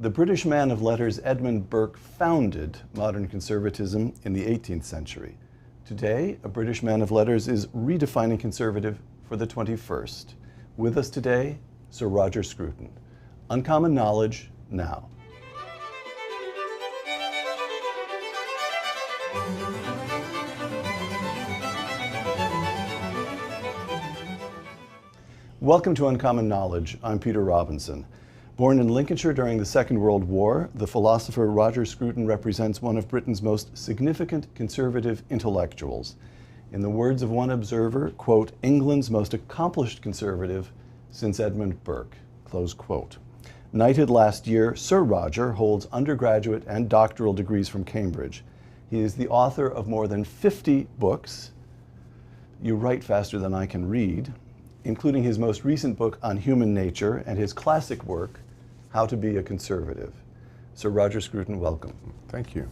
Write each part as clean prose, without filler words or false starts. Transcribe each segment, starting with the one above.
The British man of letters Edmund Burke founded modern conservatism in the 18th century. Today, a British man of letters is redefining conservative for the 21st. With us today, Sir Roger Scruton. Uncommon Knowledge now. Welcome to Uncommon Knowledge. I'm Peter Robinson. Born in Lincolnshire during the Second World War, the philosopher Roger Scruton represents one of Britain's most significant conservative intellectuals. In the words of one observer, quote, England's most accomplished conservative since Edmund Burke, close quote. Knighted last year, Sir Roger holds undergraduate and doctoral degrees from Cambridge. He is the author of more than 50 books. You write faster than I can read, including his most recent book on human nature and his classic work, How to Be a Conservative. Sir Roger Scruton, welcome. Thank you.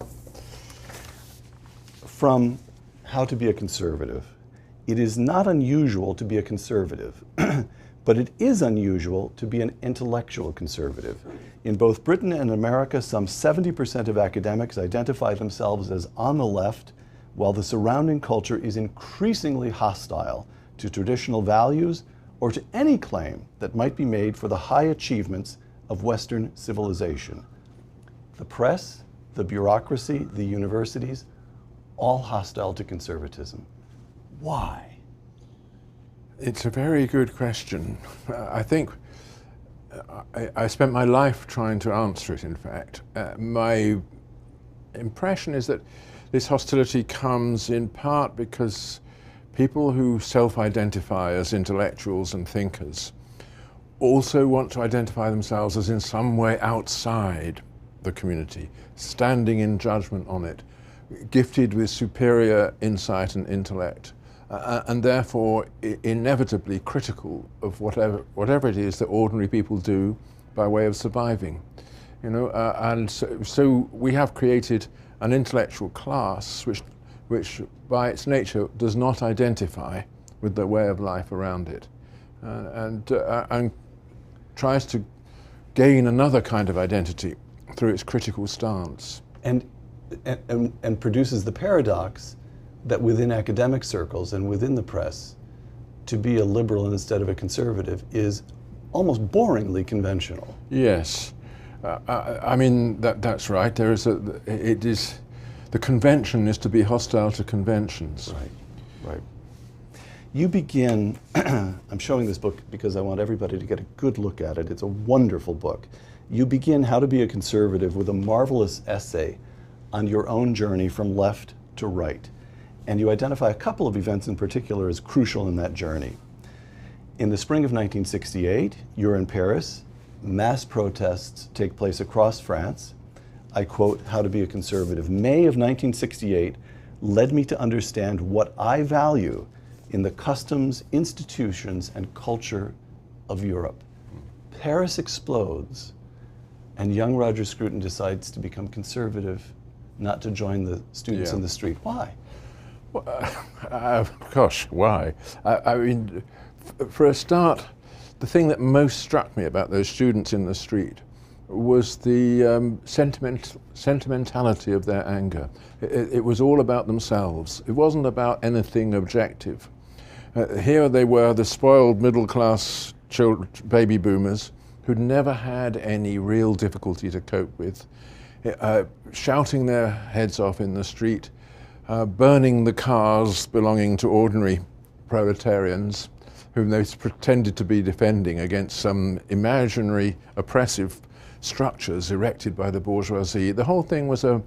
From How to Be a Conservative, it is not unusual to be a conservative, but it is unusual to be an intellectual conservative. In both Britain and America, some 70% of academics identify themselves as on the left, while the surrounding culture is increasingly hostile to traditional values or to any claim that might be made for the high achievements of Western civilization. The press, the bureaucracy, the universities, all hostile to conservatism. Why? It's a very good question. I think I spent my life trying to answer it, in fact. My impression is that this hostility comes in part because people who self-identify as intellectuals and thinkers also want to identify themselves as in some way outside the community, standing in judgment on it, gifted with superior insight and intellect, and therefore inevitably critical of whatever it is that ordinary people do by way of surviving. You know, and so we have created an intellectual class which by its nature does not identify with the way of life around it, and tries to gain another kind of identity through its critical stance. And produces the paradox that within academic circles and within the press, to be a liberal instead of a conservative is almost boringly conventional. Yes, I mean that's right. There is the convention is to be hostile to conventions. Right, right. You begin, I'm showing this book because I want everybody to get a good look at it. It's a wonderful book. You begin How to Be a Conservative with a marvelous essay on your own journey from left to right. And you identify a couple of events in particular as crucial in that journey. In the spring of 1968, you're in Paris. Mass protests take place across France. I quote, How to Be a Conservative. May of 1968 led me to understand what I value in the customs, institutions, and culture of Europe. Paris explodes, and young Roger Scruton decides to become conservative, not to join the students in the street. Why? Well, gosh, why? I mean, for a start, the thing that most struck me about those students in the street was the sentimentality of their anger. It was all about themselves. It wasn't about anything objective. Here they were, the spoiled middle-class baby boomers who'd never had any real difficulty to cope with, shouting their heads off in the street, burning the cars belonging to ordinary proletarians whom they pretended to be defending against some imaginary oppressive structures erected by the bourgeoisie. The whole thing was a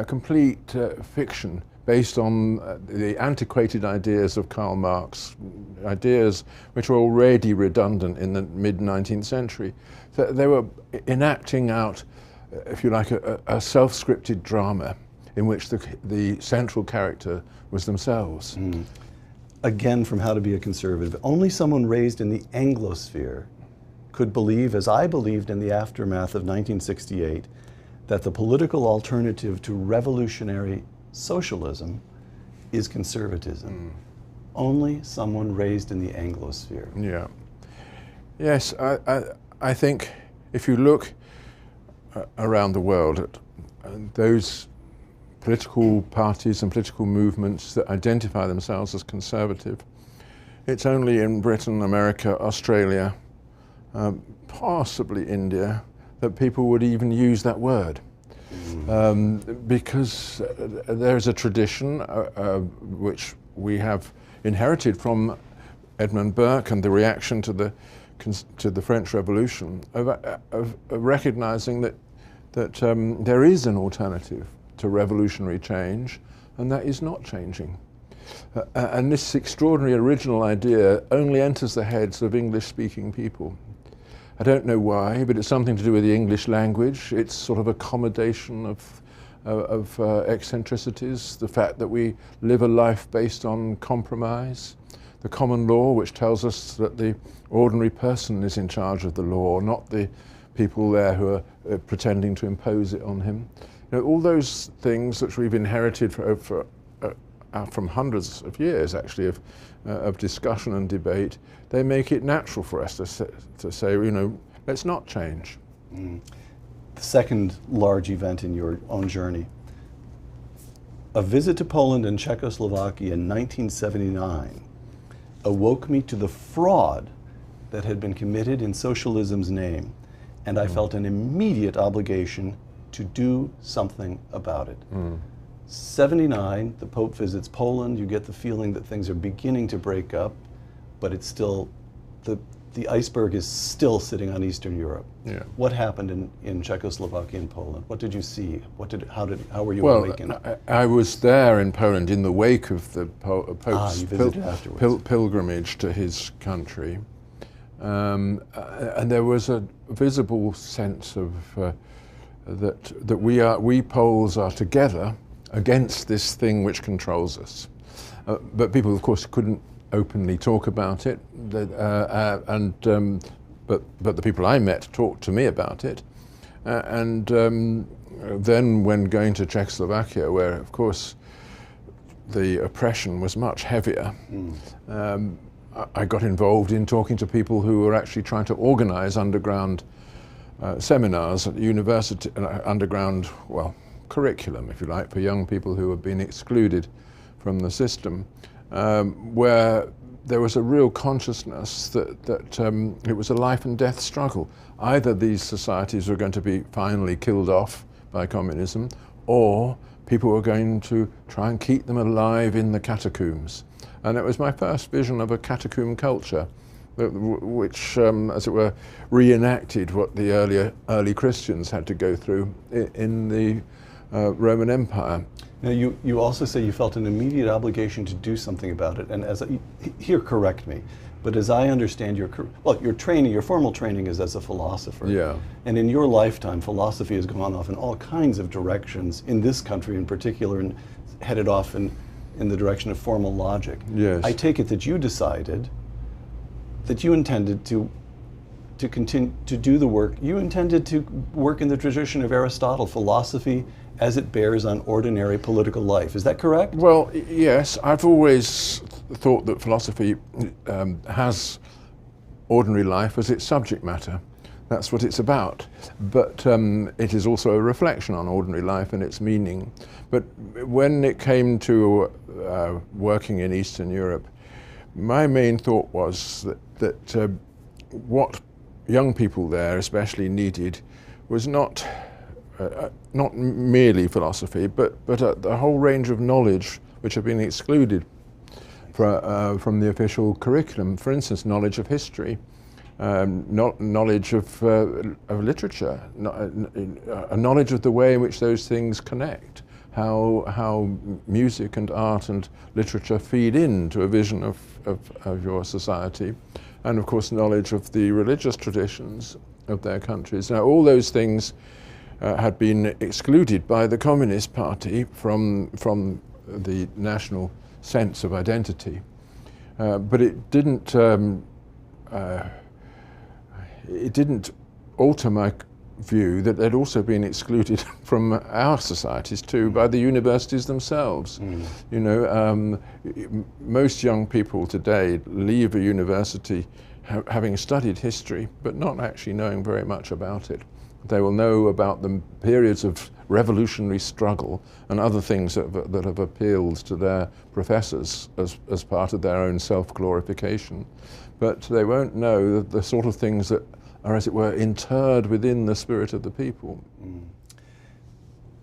complete fiction based on the antiquated ideas of Karl Marx, ideas which were already redundant in the mid-19th century. So they were enacting out, if you like, a self-scripted drama in which the central character was themselves. Mm. Again, from How to Be a Conservative, only someone raised in the Anglosphere could believe, as I believed in the aftermath of 1968, that the political alternative to revolutionary socialism is conservatism. Only someone raised in the Anglosphere. Yeah. Yes, I think if you look around the world, those political parties and political movements that identify themselves as conservative, it's only in Britain, America, Australia, possibly India, that people would even use that word. Because there's a tradition which we have inherited from Edmund Burke and the reaction to the French Revolution of recognizing that there is an alternative to revolutionary change, and that is not changing. And this extraordinary original idea only enters the heads of English-speaking people. I don't know why, but it's something to do with the English language. It's sort of accommodation of eccentricities, the fact that we live a life based on compromise, the common law, which tells us that the ordinary person is in charge of the law, not the people there who are pretending to impose it on him. You know, all those things which we've inherited from hundreds of years, actually, of discussion and debate, they make it natural for us to say, you know, let's not change. The second large event in your own journey, a visit to Poland and Czechoslovakia in 1979 awoke me to the fraud that had been committed in socialism's name, and I felt an immediate obligation to do something about it. 79, the Pope visits Poland, you get the feeling that things are beginning to break up, but it's still, the iceberg is still sitting on Eastern Europe. Yeah. What happened in Czechoslovakia and Poland? What did you see? How were you awakened? I was there in Poland in the wake of the Pope's pilgrimage to his country. And there was a visible sense of that we Poles are together against this thing which controls us. But people, of course, couldn't openly talk about it, but the people I met talked to me about it. Then when going to Czechoslovakia, where, of course, the oppression was much heavier, I got involved in talking to people who were actually trying to organize underground seminars at the university, underground, well, curriculum, if you like, for young people who had been excluded from the system, where there was a real consciousness that it was a life and death struggle. Either these societies were going to be finally killed off by communism, or people were going to try and keep them alive in the catacombs. And it was my first vision of a catacomb culture, which, as it were, reenacted what the early Christians had to go through in the Roman Empire. Now, you also say you felt an immediate obligation to do something about it. And here, correct me, but as I understand your training, your formal training is as a philosopher. Yeah. And in your lifetime, philosophy has gone off in all kinds of directions, in this country in particular, and headed off in the direction of formal logic. Yes. I take it that you decided that you intended to continue to do the work. You intended to work in the tradition of Aristotle, philosophy as it bears on ordinary political life. Is that correct? Well, yes. I've always thought that philosophy has ordinary life as its subject matter. That's what it's about. But it is also a reflection on ordinary life and its meaning. But when it came to working in Eastern Europe, my main thought was that what young people there especially needed was not merely philosophy, but a whole range of knowledge which had been excluded from the official curriculum. For instance, knowledge of history, knowledge of literature, a knowledge of the way in which those things connect, how music and art and literature feed into a vision of your society, and of course knowledge of the religious traditions of their countries. Now, all those things had been excluded by the Communist Party from the national sense of identity, but it didn't alter my view that they'd also been excluded from our societies too by the universities themselves. You know, most young people today leave a university having studied history but not actually knowing very much about it. They will know about the periods of revolutionary struggle and other things that have appealed to their professors as part of their own self-glorification. But they won't know the sort of things that are, as it were, interred within the spirit of the people. Mm.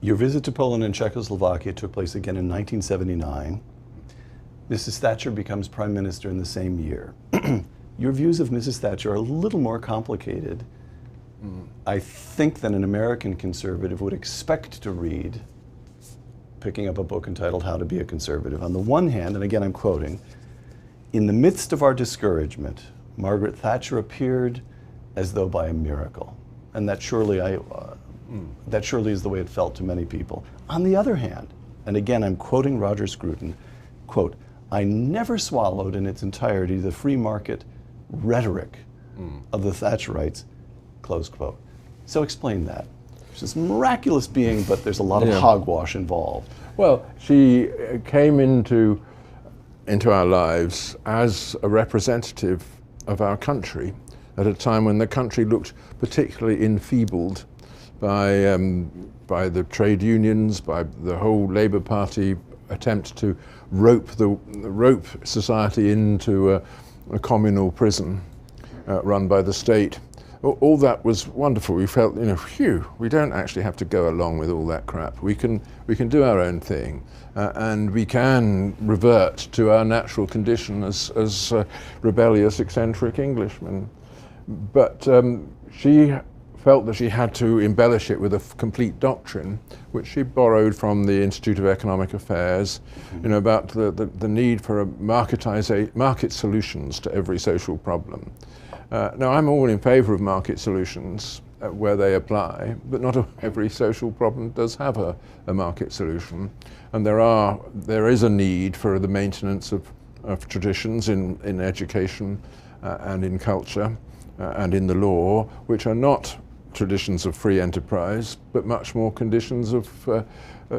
Your visit to Poland and Czechoslovakia took place again in 1979. Mrs. Thatcher becomes Prime Minister in the same year. Your views of Mrs. Thatcher are a little more complicated, I think, than an American conservative would expect to read, picking up a book entitled How to Be a Conservative. On the one hand, and again I'm quoting, "In the midst of our discouragement, Margaret Thatcher appeared as though by a miracle." And that surely that surely is the way it felt to many people. On the other hand, and again I'm quoting Roger Scruton, quote, "I never swallowed in its entirety the free market rhetoric of the Thatcherites," close quote. So explain that. She's this miraculous being, but there's a lot of hogwash involved. Well, she came into our lives as a representative of our country at a time when the country looked particularly enfeebled by the trade unions, by the whole Labour Party attempt to rope society into a communal prison run by the state. All that was wonderful. We felt, phew, we don't actually have to go along with all that crap. We can do our own thing, and we can revert to our natural condition as rebellious, eccentric Englishmen. But she felt that she had to embellish it with a complete doctrine, which she borrowed from the Institute of Economic Affairs, about the need for market solutions to every social problem. Now, I'm all in favour of market solutions where they apply, but not every social problem does have a market solution. And there is a need for the maintenance of traditions in education and in culture and in the law, which are not traditions of free enterprise, but much more conditions of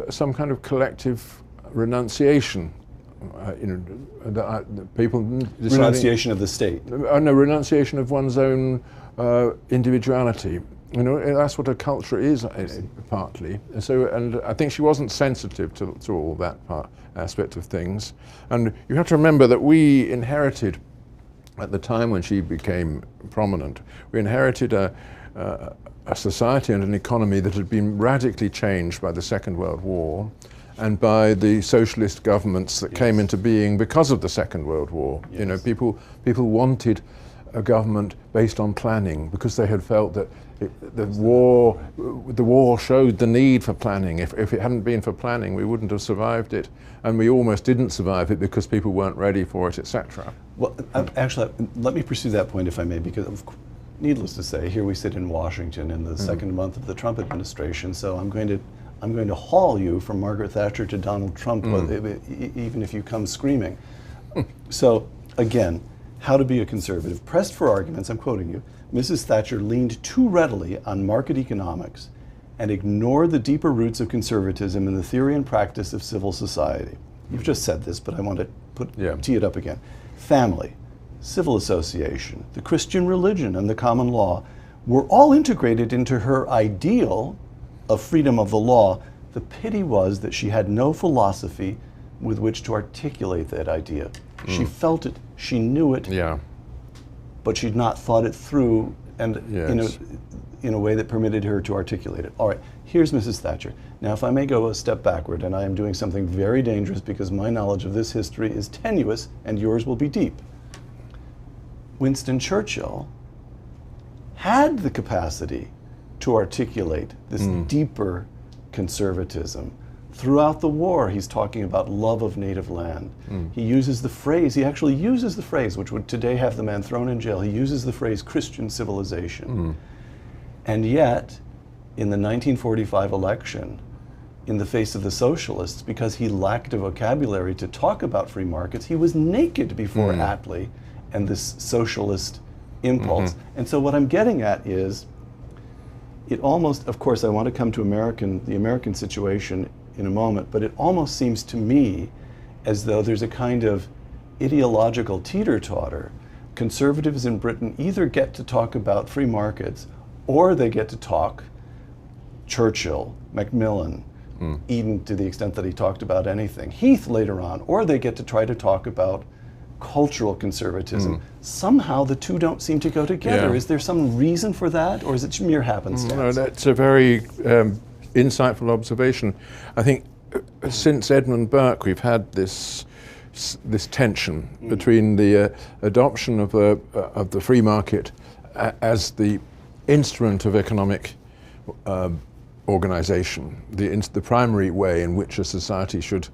some kind of collective renunciation. People renunciation of the state. No, renunciation of one's own individuality. That's what a culture is, partly. And I think she wasn't sensitive to all that aspect of things. And you have to remember that we inherited, at the time when she became prominent, we inherited a society and an economy that had been radically changed by the Second World War and by the socialist governments that came into being because of the Second World War. Yes. People wanted a government based on planning because they had felt that the war showed the need for planning. If it hadn't been for planning, we wouldn't have survived it, and we almost didn't survive it because people weren't ready for it, etc. Well, actually, let me pursue that point if I may, because needless to say, here we sit in Washington in the second month of the Trump administration, so I'm going to haul you from Margaret Thatcher to Donald Trump, even if you come screaming. So again, how to be a conservative. Pressed for arguments, I'm quoting you, Mrs. Thatcher leaned too readily on market economics and ignored the deeper roots of conservatism in the theory and practice of civil society. You've just said this, but I want to tee it up again. Family, civil association, the Christian religion, and the common law were all integrated into her ideal of freedom of the law. The pity was that she had no philosophy with which to articulate that idea. She felt it, she knew it, but she'd not thought it through and in a way that permitted her to articulate it. All right, here's Mrs. Thatcher. Now, if I may go a step backward, and I am doing something very dangerous because my knowledge of this history is tenuous and yours will be deep. Winston Churchill had the capacity to articulate this deeper conservatism. Throughout the war, he's talking about love of native land. He uses the phrase, he actually uses the phrase, which would today have the man thrown in jail, he uses the phrase Christian civilization. And yet, in the 1945 election, in the face of the socialists, because he lacked a vocabulary to talk about free markets, he was naked before Attlee and this socialist impulse. And so what I'm getting at is, it almost, of course, I want to come to the American situation in a moment, but it almost seems to me as though there's a kind of ideological teeter-totter. Conservatives in Britain either get to talk about free markets Or they get to talk Churchill, Macmillan, Eden to the extent that he talked about anything, Heath later on, or they get to try to talk about cultural conservatism. Somehow the two don't seem to go together. Yeah. Is there some reason for that, or is it mere happenstance? No, that's a very insightful observation. I think since Edmund Burke, we've had this tension between the adoption of the free market as the instrument of economic organization, the primary way in which a society should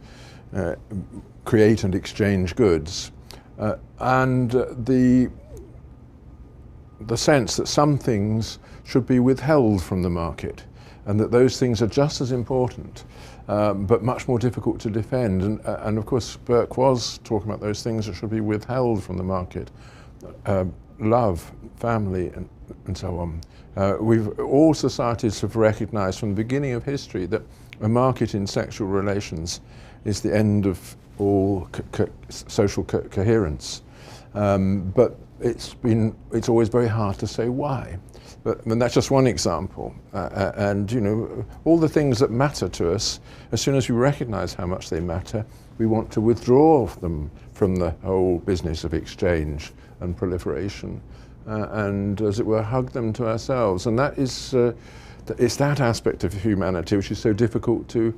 create and exchange goods, and the sense that some things should be withheld from the market, and that those things are just as important, but much more difficult to defend. And of course, Burke was talking about those things that should be withheld from the market: love, family, and so on. All societies have recognized from the beginning of history that a market in sexual relations is the end of all social coherence. But it's always very hard to say why. But that's just one example. And all the things that matter to us, as soon as we recognize how much they matter, we want to withdraw them from the whole business of exchange and proliferation. And, as it were, hug them to ourselves. And that is, it's that aspect of humanity which is so difficult to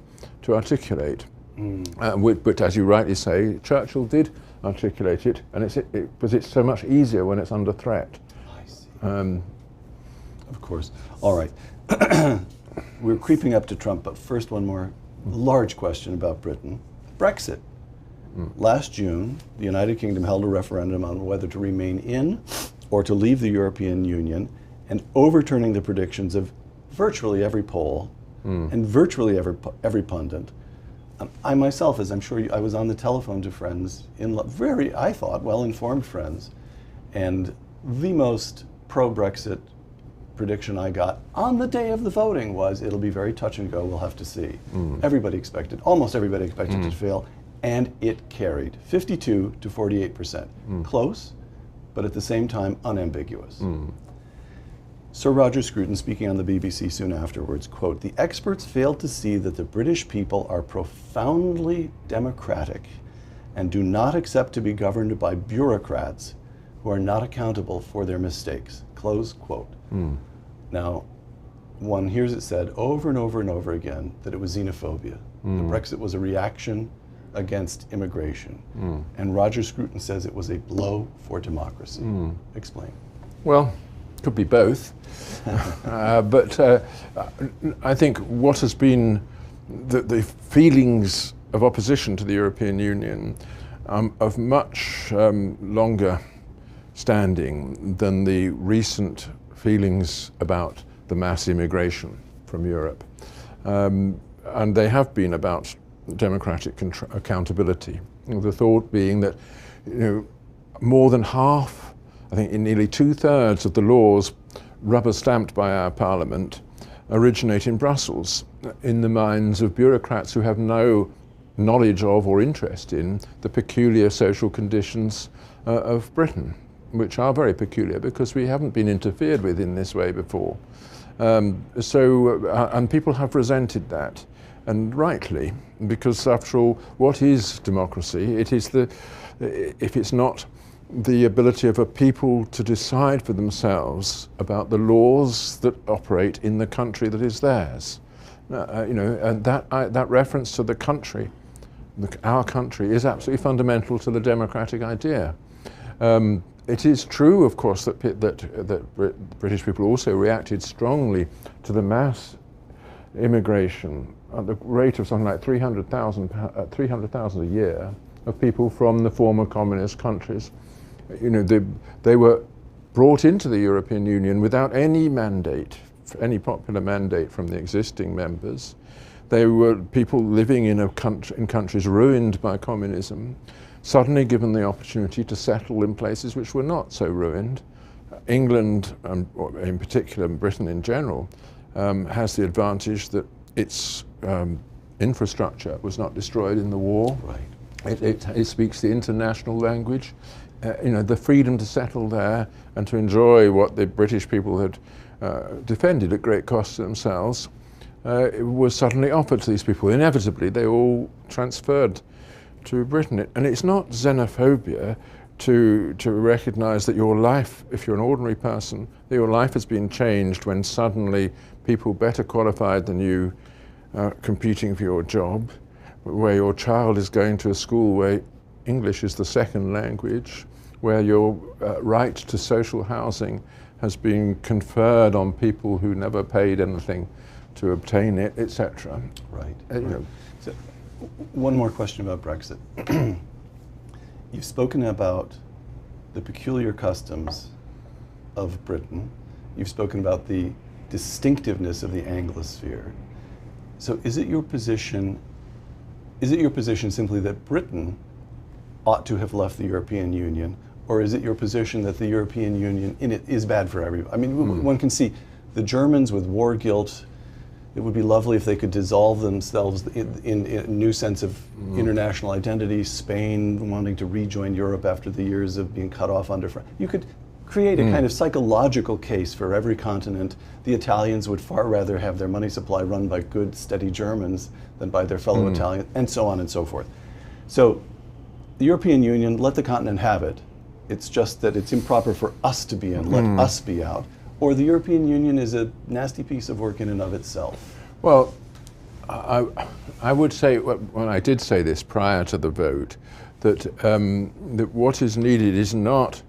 articulate. But as you rightly say, Churchill did articulate it, and it's so much easier when it's under threat. I see. Of course. All right. We're creeping up to Trump, but first one more large question about Britain. Brexit. Last June, the United Kingdom held a referendum on whether to remain in or to leave the European Union, and overturning the predictions of virtually every poll and virtually every pundit. I myself, as I'm sure I was on the telephone to friends, very, I thought, well-informed friends, and the most pro-Brexit prediction I got on the day of the voting was, it'll be very touch and go, we'll have to see. Almost everybody expected it to fail, and it carried 52 to 48%. Close, but at the same time unambiguous. Sir Roger Scruton, speaking on the BBC soon afterwards, quote, "The experts failed to see that the British people are profoundly democratic and do not accept to be governed by bureaucrats who are not accountable for their mistakes," close quote. Now, one hears it said over and over and over again that it was xenophobia. The Brexit was a reaction against immigration. And Roger Scruton says it was a blow for democracy. Explain. Well, could be both. But I think what has been the feelings of opposition to the European Union of much longer standing than the recent feelings about the mass immigration from Europe. And they have been about democratic accountability. The thought being that more than half, I think in nearly 2/3 of the laws rubber stamped by our Parliament originate in Brussels, in the minds of bureaucrats who have no knowledge of or interest in the peculiar social conditions of Britain, which are very peculiar because we haven't been interfered with in this way before. And people have resented that, and rightly, because after all, what is democracy? It is if it's not the ability of a people to decide for themselves about the laws that operate in the country that is theirs. And that reference to the country, our country, is absolutely fundamental to the democratic idea. It is true, of course, that British people also reacted strongly to the mass immigration at the rate of something like 300,000 a year of people from the former communist countries. They were brought into the European Union without any mandate, any popular mandate from the existing members. They were people living in countries ruined by communism, suddenly given the opportunity to settle in places which were not so ruined. England, in particular, and Britain in general, has the advantage that its infrastructure was not destroyed in the war. Right. It speaks the international language. The freedom to settle there and to enjoy what the British people had defended at great cost to themselves, it was suddenly offered to these people. Inevitably, they all transferred to Britain. And it's not xenophobia to recognise that your life, if you're an ordinary person, that your life has been changed when suddenly people better qualified than you are competing for your job, where your child is going to a school where English is the second language, where your right to social housing has been conferred on people who never paid anything to obtain it, etc. Right. You know. So, one more question about Brexit. You've spoken about the peculiar customs of Britain. You've spoken about the distinctiveness of the Anglosphere. So is it your position simply that Britain ought to have left the European Union, or is it your position that the European Union in it is bad for everybody? I mean, one can see the Germans with war guilt. It would be lovely if they could dissolve themselves in a new sense of international identity. Spain wanting to rejoin Europe after the years of being cut off under France. You could create a kind of psychological case for every continent. The Italians would far rather have their money supply run by good, steady Germans than by their fellow Italians, and so on and so forth. So the European Union, let the continent have it. It's just that it's improper for us to be in, let us be out. Or the European Union is a nasty piece of work in and of itself? Well, I would say, when I did say this prior to the vote, that, that what is needed is not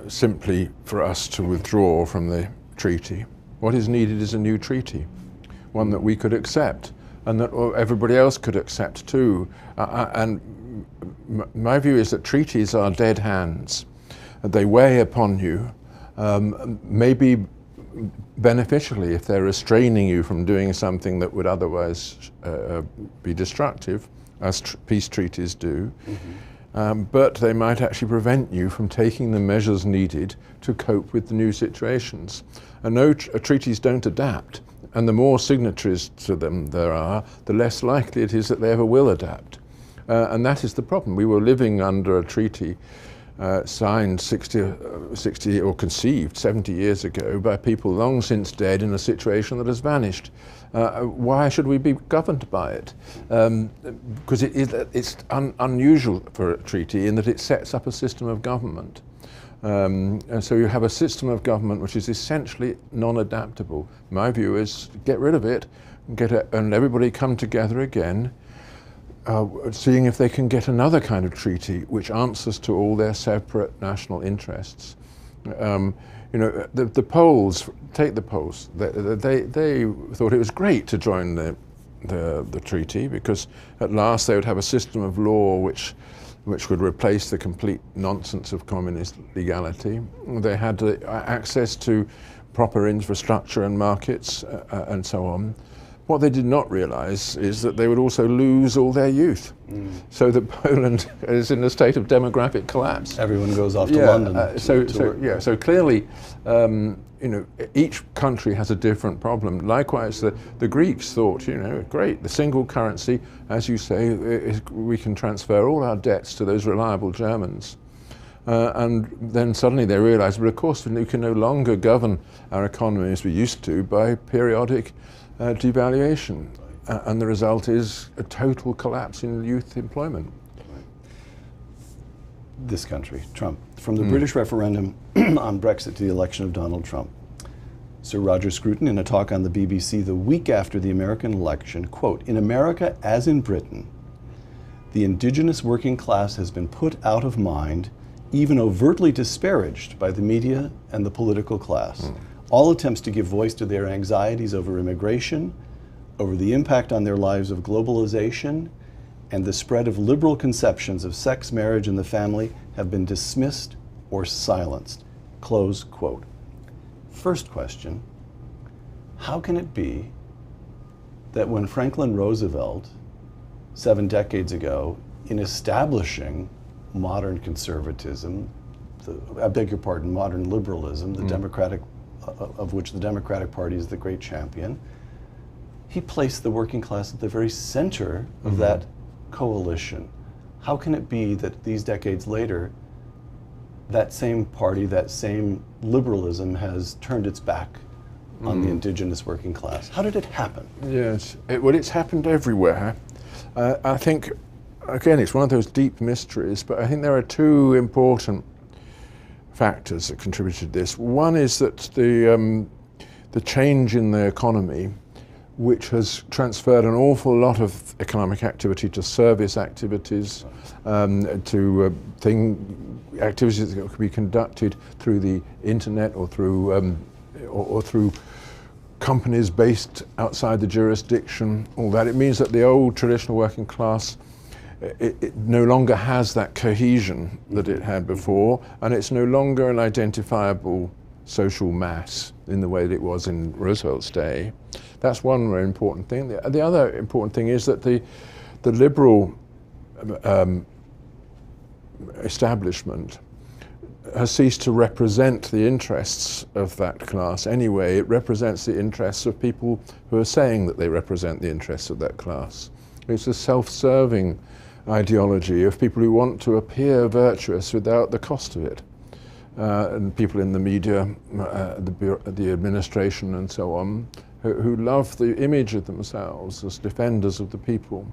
simply for us to withdraw from the treaty. What is needed is a new treaty, one that we could accept and that everybody else could accept too. And my view is that treaties are dead hands. They weigh upon you. Maybe beneficially if they're restraining you from doing something that would otherwise be destructive, as peace treaties do, but they might actually prevent you from taking the measures needed to cope with the new situations. And treaties don't adapt, and the more signatories to them there are, the less likely it is that they ever will adapt. And that is the problem. We were living under a treaty signed 60 or conceived 70 years ago by people long since dead in a situation that has vanished. Why should we be governed by it? Because it's unusual for a treaty in that it sets up a system of government. And so you have a system of government which is essentially non-adaptable. My view is get rid of it, and everybody come together again, seeing if they can get another kind of treaty which answers to all their separate national interests. You know, the Poles, take the Poles, they thought it was great to join the treaty because at last they would have a system of law which would replace the complete nonsense of communist legality. They had access to proper infrastructure and markets and so on. What they did not realize is that they would also lose all their youth. So that Poland is in a state of demographic collapse. Everyone goes off to London. So clearly, you know, each country has a different problem. Likewise, the Greeks thought, you know, great, the single currency, as you say, we can transfer all our debts to those reliable Germans. And then suddenly they realized, but of course we can no longer govern our economy as we used to by periodic devaluation, and the result is a total collapse in youth employment. This country, Trump. From the British referendum on Brexit to the election of Donald Trump. Sir Roger Scruton, in a talk on the BBC the week after the American election, quote, "In America, as in Britain, the indigenous working class has been put out of mind, even overtly disparaged by the media and the political class. All attempts to give voice to their anxieties over immigration, over the impact on their lives of globalization, and the spread of liberal conceptions of sex, marriage, and the family have been dismissed or silenced." Close quote. First question, how can it be that when Franklin Roosevelt, 7 decades ago, in establishing modern conservatism, I beg your pardon, modern liberalism, the democratic, of which the Democratic Party is the great champion, he placed the working class at the very center of that coalition. How can it be that these decades later, that same party, that same liberalism has turned its back on the indigenous working class. How did it happen? Yes, well, it's happened everywhere. I think, again, it's one of those deep mysteries, but I think there are two important factors that contributed to this. One is that the change in the economy, which has transferred an awful lot of economic activity to service activities, to activities that could be conducted through the internet or through companies based outside the jurisdiction, all that. It means that the old traditional working class, it no longer has that cohesion that it had before, and it's no longer an identifiable social mass in the way that it was in Roosevelt's day. That's one very important thing. The other important thing is that the liberal establishment has ceased to represent the interests of that class anyway. It represents the interests of people who are saying that they represent the interests of that class. It's a self-serving ideology of people who want to appear virtuous without the cost of it. And people in the media, the administration and so on, who love the image of themselves as defenders of the people,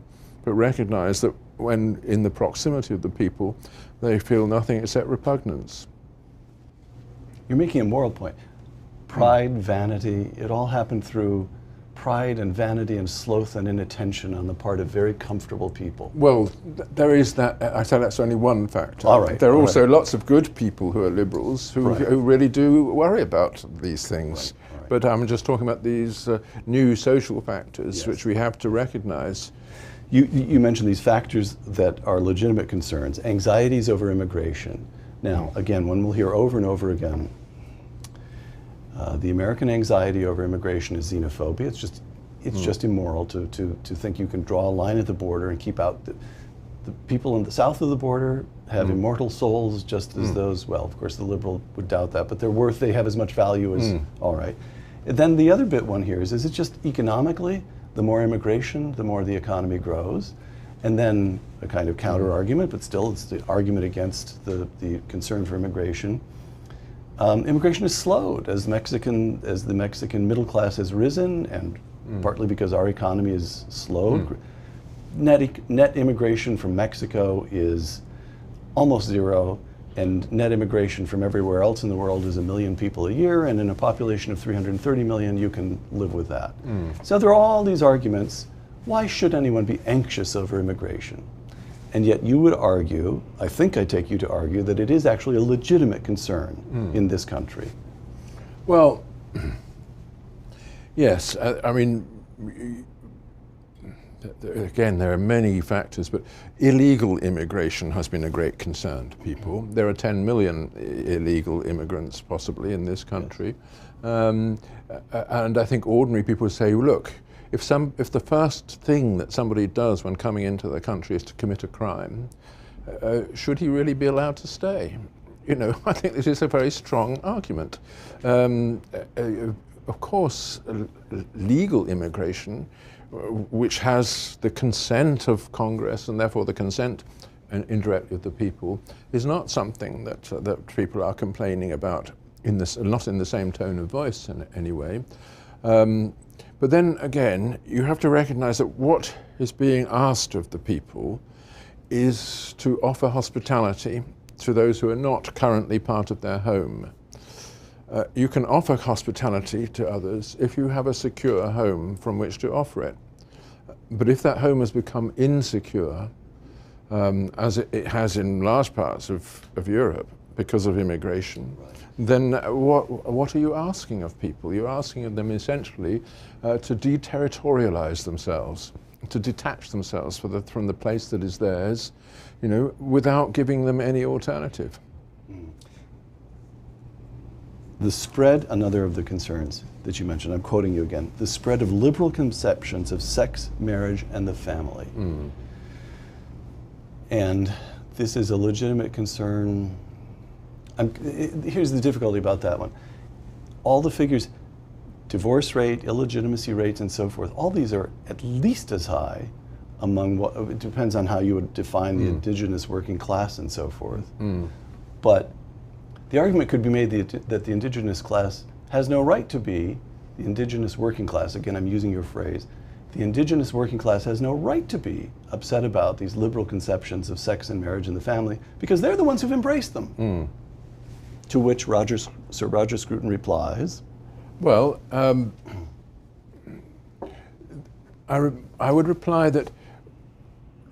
but recognize that when in the proximity of the people, they feel nothing except repugnance. You're making a moral point. Pride, vanity, it all happened through pride and vanity and sloth and inattention on the part of very comfortable people. Well, there is that. I say that's only one factor. All right. There are also lots of good people who are liberals who really do worry about these things. Right. But I'm just talking about these new social factors which we have to recognize. You mentioned these factors that are legitimate concerns, anxieties over immigration. Now, again, one will hear over and over again, the American anxiety over immigration is xenophobia. It's just immoral to think you can draw a line at the border and keep out the people in the south of the border have immortal souls just as those, well, of course the liberal would doubt that, but they're worth, they have as much value as, all right. And then the other bit one here is it just economically, the more immigration, the more the economy grows? And then a kind of counter argument, but still it's the argument against the concern for immigration. Immigration has slowed as the Mexican middle class has risen, and partly because our economy is slowed. Net immigration from Mexico is almost zero, and net immigration from everywhere else in the world is 1 million people a year, and in a population of 330 million, you can live with that. So there are all these arguments. Why should anyone be anxious over immigration? And yet you would argue, I think I take you to argue, that it is actually a legitimate concern in this country. Well, yes, I mean, again, there are many factors, but illegal immigration has been a great concern to people. There are 10 million illegal immigrants possibly in this country. And I think ordinary people say, look, if the first thing that somebody does when coming into the country is to commit a crime, should he really be allowed to stay? You know, I think this is a very strong argument. Of course, legal immigration, which has the consent of Congress and therefore the consent indirectly of the people, is not something that people are complaining about, not in the same tone of voice in any way. But then again, you have to recognize that what is being asked of the people is to offer hospitality to those who are not currently part of their home. You can offer hospitality to others if you have a secure home from which to offer it. But if that home has become insecure, as it has in large parts of Europe because of immigration, then what are you asking of people? You're asking of them essentially to deterritorialize themselves, to detach themselves from the place that is theirs, you know, without giving them any alternative. The spread, another of the concerns that you mentioned, I'm quoting you again, the spread of liberal conceptions of sex, marriage, and the family. And this is a legitimate concern. Here's the difficulty about that one. All the figures, divorce rate, illegitimacy rates, and so forth, all these are at least as high among what, it depends on how you would define the indigenous working class and so forth. But the argument could be made that the indigenous class has no right to be the indigenous working class, again I'm using your phrase, the indigenous working class has no right to be upset about these liberal conceptions of sex and marriage and the family because they're the ones who've embraced them. Mm. To which Sir Roger Scruton replies, well, I would reply that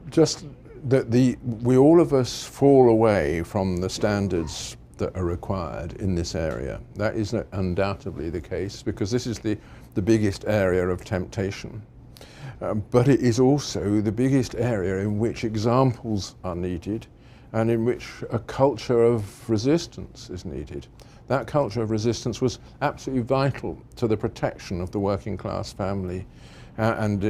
just that we all of us fall away from the standards that are required in this area. That is undoubtedly the case because this is the biggest area of temptation. But it is also the biggest area in which examples are needed and in which a culture of resistance is needed. That culture of resistance was absolutely vital to the protection of the working class family and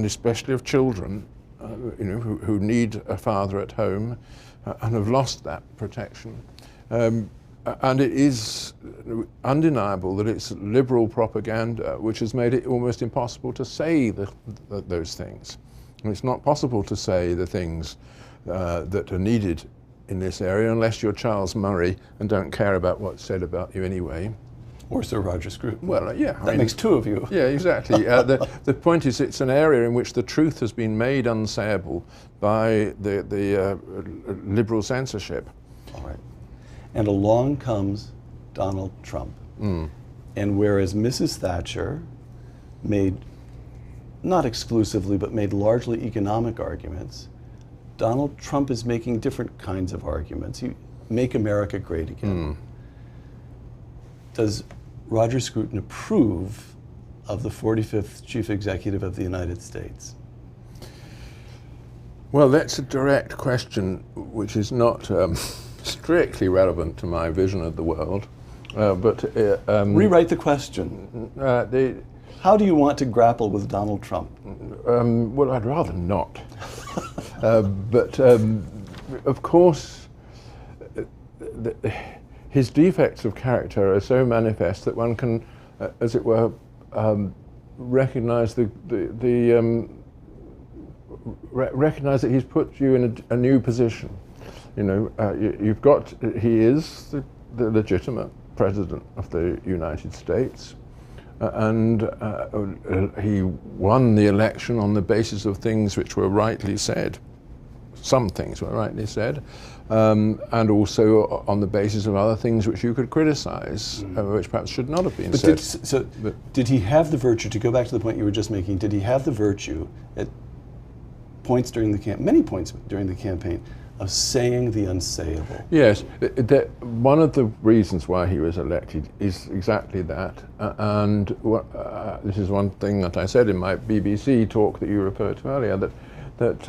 especially of children who need a father at home and have lost that protection. And it is undeniable that it's liberal propaganda which has made it almost impossible to say those things. And it's not possible to say the things that are needed in this area unless you're Charles Murray and don't care about what's said about you anyway. Or Sir Roger Scruton. Well, yeah. That makes two of you. Yeah, exactly. The point is it's an area in which the truth has been made unsayable by the liberal censorship. All right. And along comes Donald Trump. Mm. And whereas Mrs. Thatcher made, not exclusively, but made largely economic arguments, Donald Trump is making different kinds of arguments. Make America great again. Mm. Does Roger Scruton approve of the 45th Chief Executive of the United States? Well, that's a direct question which is not strictly relevant to my vision of the world. Rewrite the question. How do you want to grapple with Donald Trump? Well, I'd rather not. But of course, his defects of character are so manifest that one can, as it were, recognize recognize that he's put you in a new position. You know, you've got. He is the legitimate president of the United States. And he won the election on the basis of things which were rightly said. Some things were rightly said, and also on the basis of other things which you could criticize, which perhaps should not have been said. Did he have the virtue, to go back to the point you were just making, did he have the virtue at points during the many points during the campaign, of saying the unsayable? Yes, one of the reasons why he was elected is exactly that, and this is one thing that I said in my BBC talk that you referred to earlier, that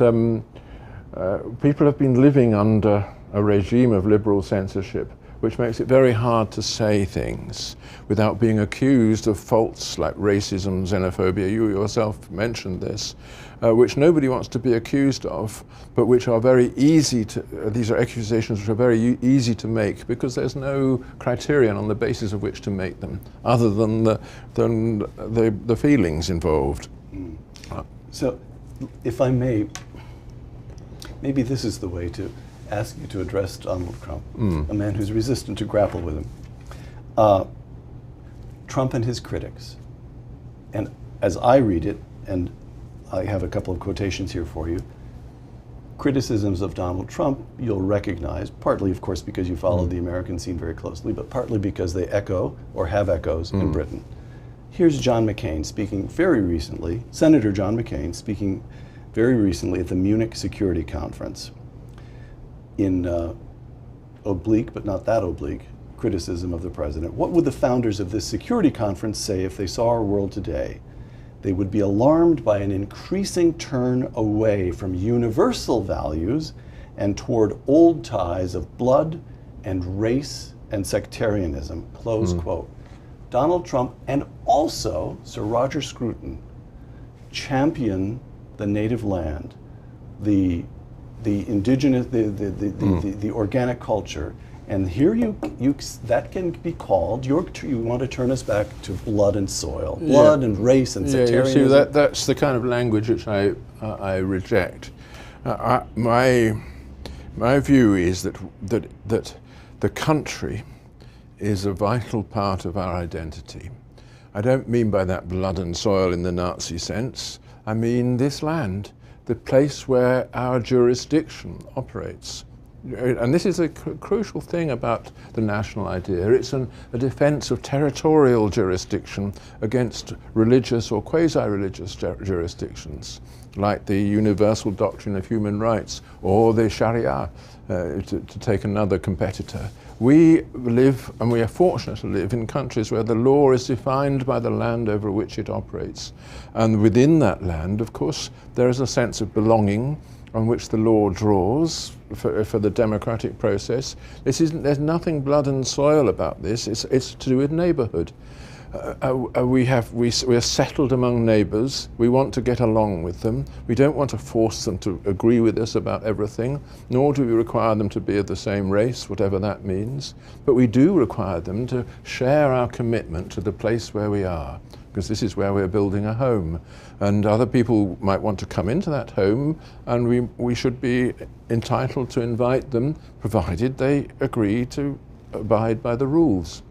people have been living under a regime of liberal censorship which makes it very hard to say things without being accused of faults like racism, xenophobia. You yourself mentioned this, which nobody wants to be accused of, but which are very easy to, these are accusations which are very easy to make because there's no criterion on the basis of which to make them, other than the feelings involved. So, if I may, maybe this is the way to ask you to address Donald Trump, a man who's resistant to grapple with him. Trump and his critics, and as I read it, and I have a couple of quotations here for you, criticisms of Donald Trump you'll recognize, partly of course because you follow the American scene very closely, but partly because they echo or have echoes in Britain. Here's John McCain speaking very recently, Senator John McCain speaking very recently at the Munich Security Conference in oblique, but not that oblique, criticism of the president. What would the founders of this security conference say if they saw our world today? They would be alarmed by an increasing turn away from universal values and toward old ties of blood and race and sectarianism, close quote. Donald Trump and also Sir Roger Scruton champion the native land, the indigenous, the organic culture, and here that can be called. You want to turn us back to blood and soil, blood and race and sectarianism. You see, that's the kind of language which I reject. My view is that the country is a vital part of our identity, I don't mean by that blood and soil in the Nazi sense. I mean this land, the place where our jurisdiction operates. And this is a crucial thing about the national idea. It's a defense of territorial jurisdiction against religious or quasi-religious jurisdictions, like the universal doctrine of human rights or the Sharia, to take another competitor. We live, and we are fortunate to live, in countries where the law is defined by the land over which it operates. And within that land, of course, there is a sense of belonging on which the law draws for the democratic process. There's nothing blood and soil about this. It's to do with neighbourhood. We are settled among neighbours. We want to get along with them. We don't want to force them to agree with us about everything, nor do we require them to be of the same race, whatever that means. But we do require them to share our commitment to the place where we are, because this is where we're building a home. And other people might want to come into that home, and we should be entitled to invite them, provided they agree to abide by the rules.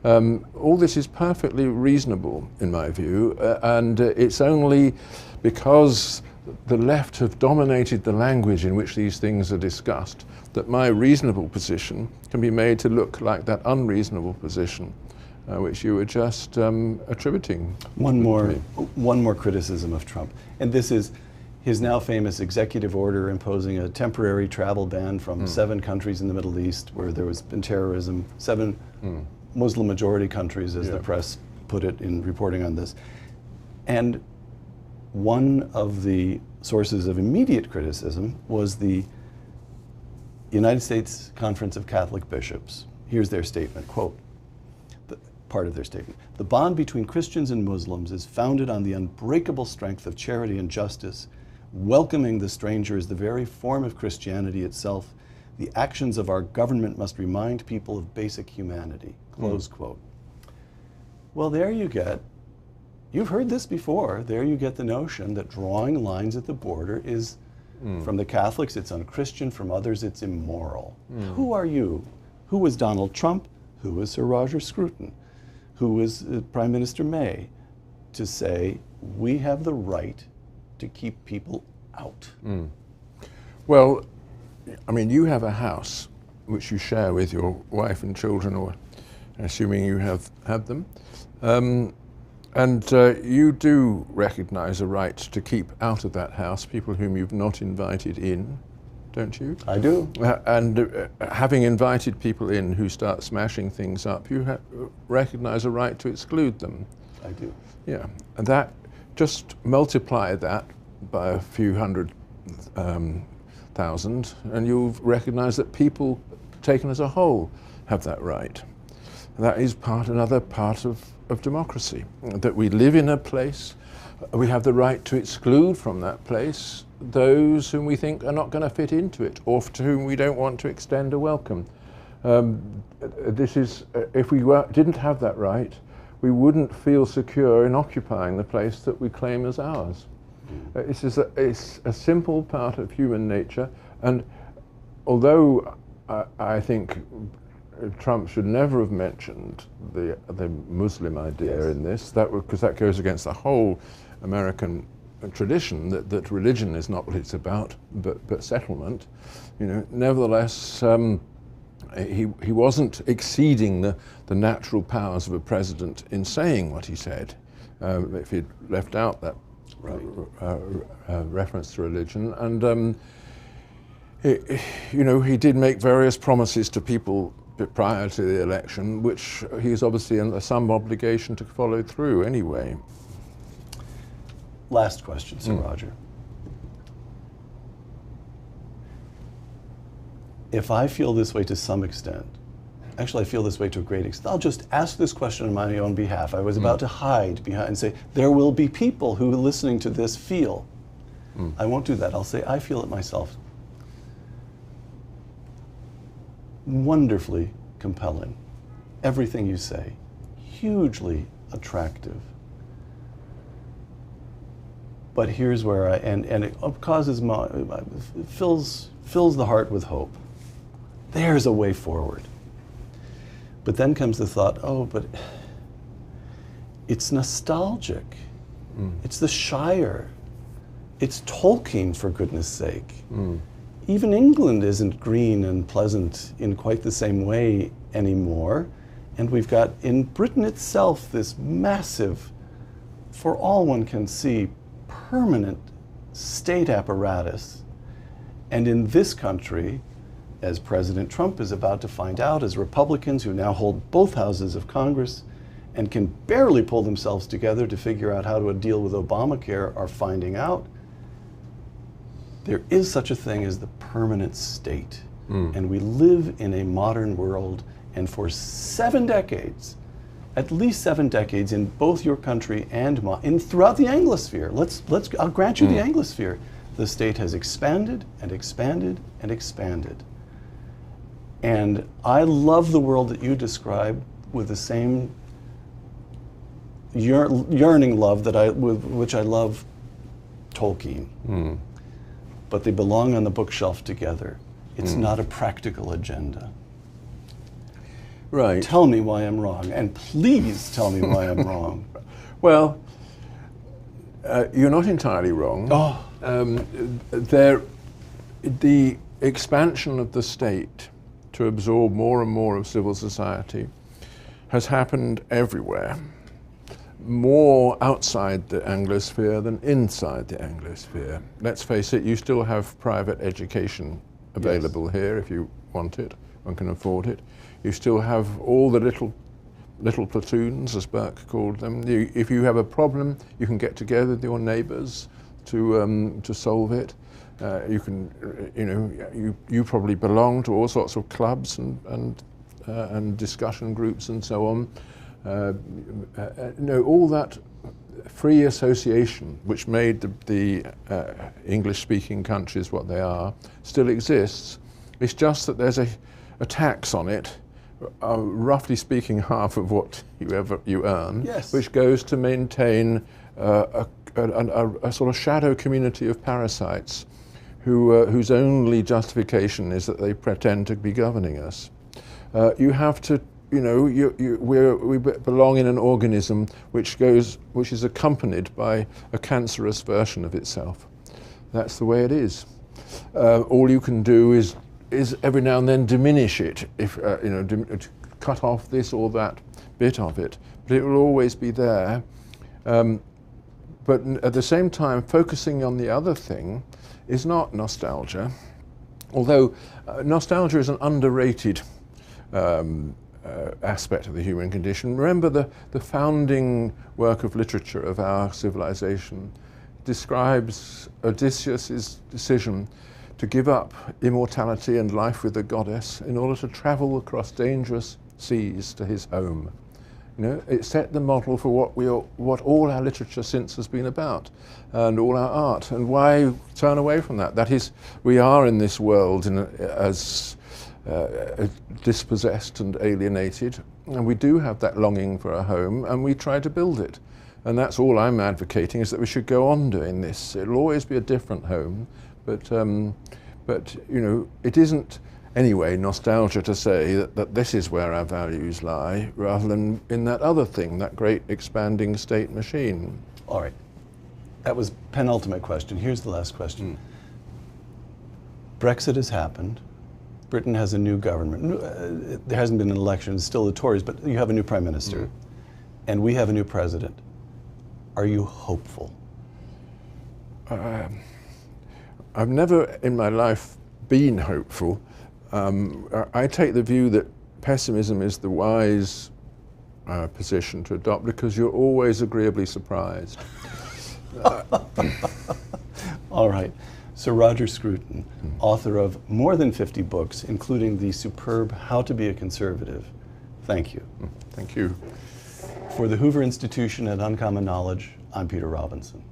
All this is perfectly reasonable, in my view, and it's only because the left have dominated the language in which these things are discussed that my reasonable position can be made to look like that unreasonable position, which you were just attributing. One more criticism of Trump, and this is his now famous executive order imposing a temporary travel ban from 7 countries in the Middle East where there has been terrorism, 7 Muslim majority countries, as the press put it in reporting on this. And one of the sources of immediate criticism was the United States Conference of Catholic Bishops. Here's their statement, quote, part of their statement: "The bond between Christians and Muslims is founded on the unbreakable strength of charity and justice. Welcoming the stranger is the very form of Christianity itself. The actions of our government must remind people of basic humanity," close quote. Well, there you get, you've heard this before, there you get the notion that drawing lines at the border is, from the Catholics, it's unchristian, from others, it's immoral. Who are you? Who was Donald Trump? Who was Sir Roger Scruton? Who was Prime Minister May to say, we have the right to keep people out? Well, I mean, you have a house which you share with your wife and children, or assuming you have them, and you do recognize a right to keep out of that house people whom you've not invited in, don't you? I do. And having invited people in who start smashing things up, you recognize a right to exclude them. I do. Yeah, and that, just multiply that by a few hundred thousand, and you'll recognize that people taken as a whole have that right. That is another part of democracy, that we live in a place, we have the right to exclude from that place those whom we think are not going to fit into it, or to whom we don't want to extend a welcome. This is, if we didn't have that right, we wouldn't feel secure in occupying the place that we claim as ours. It's a simple part of human nature, and although I think Trump should never have mentioned the Muslim idea in this, because that goes against the whole American tradition that religion is not what it's about, but settlement. You know, nevertheless, he wasn't exceeding the natural powers of a president in saying what he said. If he'd left out that reference to religion, and you know, he did make various promises to people prior to the election, which he's obviously under some obligation to follow through anyway. Last question, Sir Roger. If I feel this way to some extent, actually I feel this way to a great extent, I'll just ask this question on my own behalf. I was about to hide behind and say, there will be people who are listening to this feel. I won't do that. I'll say, I feel it myself. Wonderfully compelling. Everything you say, hugely attractive. But here's where and it causes fills the heart with hope. There's a way forward. But then comes the thought, oh, but It's nostalgic. It's the Shire. It's Tolkien, for goodness sake. Even England isn't green and pleasant in quite the same way anymore. And we've got in Britain itself this massive, for all one can see, permanent state apparatus. And in this country, as President Trump is about to find out, as Republicans who now hold both houses of Congress and can barely pull themselves together to figure out how to deal with Obamacare are finding out, there is such a thing as the permanent state. And we live in a modern world, and for 7 decades, at least 7 decades in both your country and mine, throughout the Anglosphere, I'll grant you the Anglosphere, the state has expanded and expanded and expanded. And I love the world that you describe with the same yearning love with which I love Tolkien. But they belong on the bookshelf together. It's not a practical agenda. Right. Tell me why I'm wrong, and please tell me why I'm wrong. Well, you're not entirely wrong. The expansion of the state to absorb more and more of civil society has happened everywhere, more outside the Anglosphere than inside the Anglosphere. Let's face it, you still have private education available here if you want it, one can afford it. You still have all the little platoons, as Burke called them. If you have a problem, you can get together with your neighbours to solve it. You can, you probably belong to all sorts of clubs and discussion groups and so on. All that free association, which made the English-speaking countries what they are, still exists. It's just that there's a tax on it, roughly speaking, half of what you earn, yes, which goes to maintain a sort of shadow community of parasites whose only justification is that they pretend to be governing us. You have to, we belong in an organism which is accompanied by a cancerous version of itself. That's the way it is. All you can do is every now and then diminish it, if cut off this or that bit of it, but it will always be there. But at the same time, focusing on the other thing is not nostalgia, although nostalgia is an underrated aspect of the human condition. Remember the founding work of literature of our civilization describes Odysseus' decision to give up immortality and life with the goddess in order to travel across dangerous seas to his home. It set the model for what all our literature since has been about, and all our art. And why turn away from that? That is, we are in this world as dispossessed and alienated, and we do have that longing for a home, and we try to build it. And that's all I'm advocating, is that we should go on doing this. It'll always be a different home, but it isn't anyway nostalgia to say that this is where our values lie, rather than in that other thing, that great expanding state machine. All right. That was penultimate question. Here's the last question. Brexit has happened. Britain has a new government. There hasn't been an election, it's still the Tories, but you have a new prime minister. And we have a new president. Are you hopeful? I've never in my life been hopeful. I take the view that pessimism is the wise position to adopt, because you're always agreeably surprised. All right. Sir Roger Scruton, author of more than 50 books, including the superb How to Be a Conservative. Thank you. Thank you. For the Hoover Institution and Uncommon Knowledge, I'm Peter Robinson.